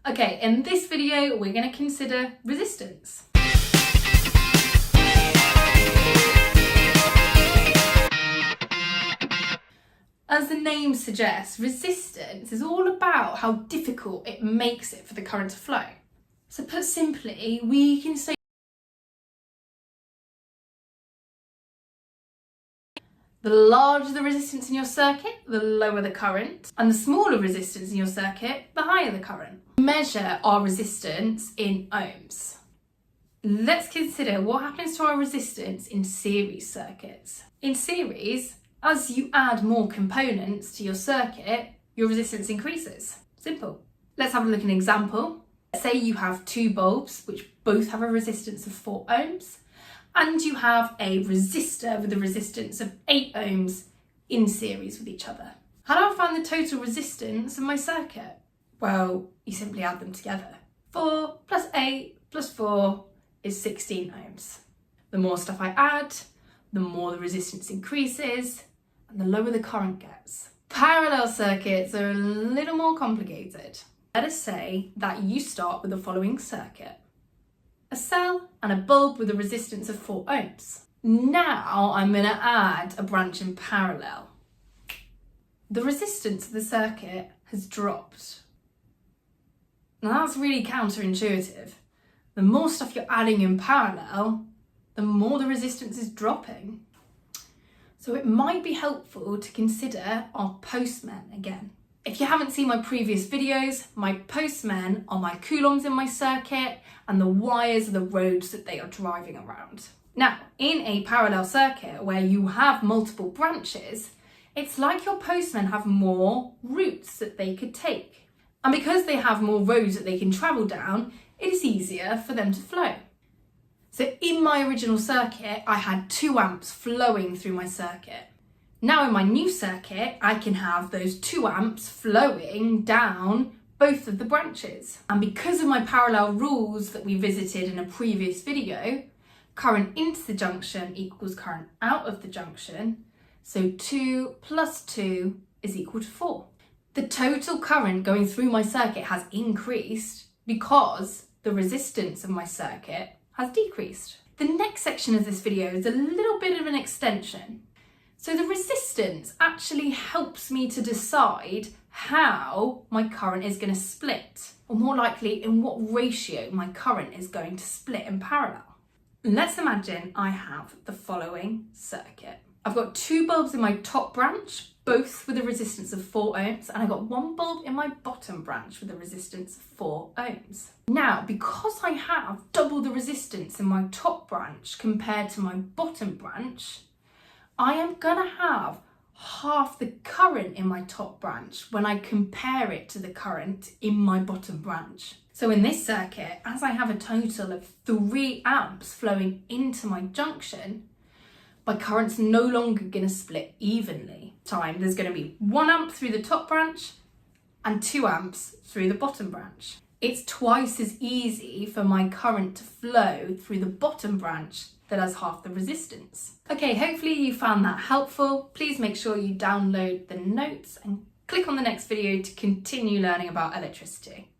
Okay, in this video, we're going to consider resistance. As the name suggests, resistance is all about how difficult it makes it for the current to flow. So put simply, we can say the larger the resistance in your circuit, the lower the current, and the smaller resistance in your circuit, the higher the current. Measure our resistance in ohms. Let's consider what happens to our resistance in series circuits. In series, as you add more components to your circuit, your resistance increases. Simple. Let's have a look at an example. Say you have two bulbs which both have a resistance of 4 ohms, and you have a resistor with a resistance of 8 ohms in series with each other. How do I find the total resistance of my circuit? Well, you simply add them together. 4 plus 8 plus 4 is 16 ohms. The more stuff I add, the more the resistance increases, and the lower the current gets. Parallel circuits are a little more complicated. Let us say that you start with the following circuit: a cell and a bulb with a resistance of 4 ohms. Now I'm going to add a branch in parallel. The resistance of the circuit has dropped. Now that's really counterintuitive. The more stuff you're adding in parallel, the more the resistance is dropping. So it might be helpful to consider our postmen again. If you haven't seen my previous videos, my postmen are my coulombs in my circuit and the wires are the roads that they are driving around. Now, in a parallel circuit where you have multiple branches, it's like your postmen have more routes that they could take. And because they have more roads that they can travel down, it is easier for them to flow. So in my original circuit, I had 2 amps flowing through my circuit. Now in my new circuit, I can have those 2 amps flowing down both of the branches. And because of my parallel rules that we visited in a previous video, current into the junction equals current out of the junction. So 2 plus 2 is equal to 4. The total current going through my circuit has increased because the resistance of my circuit has decreased. The next section of this video is a little bit of an extension. So the resistance actually helps me to decide how my current is going to split, or more likely in what ratio my current is going to split in parallel. Let's imagine I have the following circuit. I've got 2 bulbs in my top branch, both with a resistance of 4 ohms, and I've got 1 bulb in my bottom branch with a resistance of 4 ohms. Now, because I have double the resistance in my top branch compared to my bottom branch, I am gonna have half the current in my top branch when I compare it to the current in my bottom branch. So in this circuit, as I have a total of 3 amps flowing into my junction, my current's no longer gonna split evenly. There's gonna be 1 amp through the top branch and 2 amps through the bottom branch. It's twice as easy for my current to flow through the bottom branch that has half the resistance. Okay, hopefully you found that helpful. Please make sure you download the notes and click on the next video to continue learning about electricity.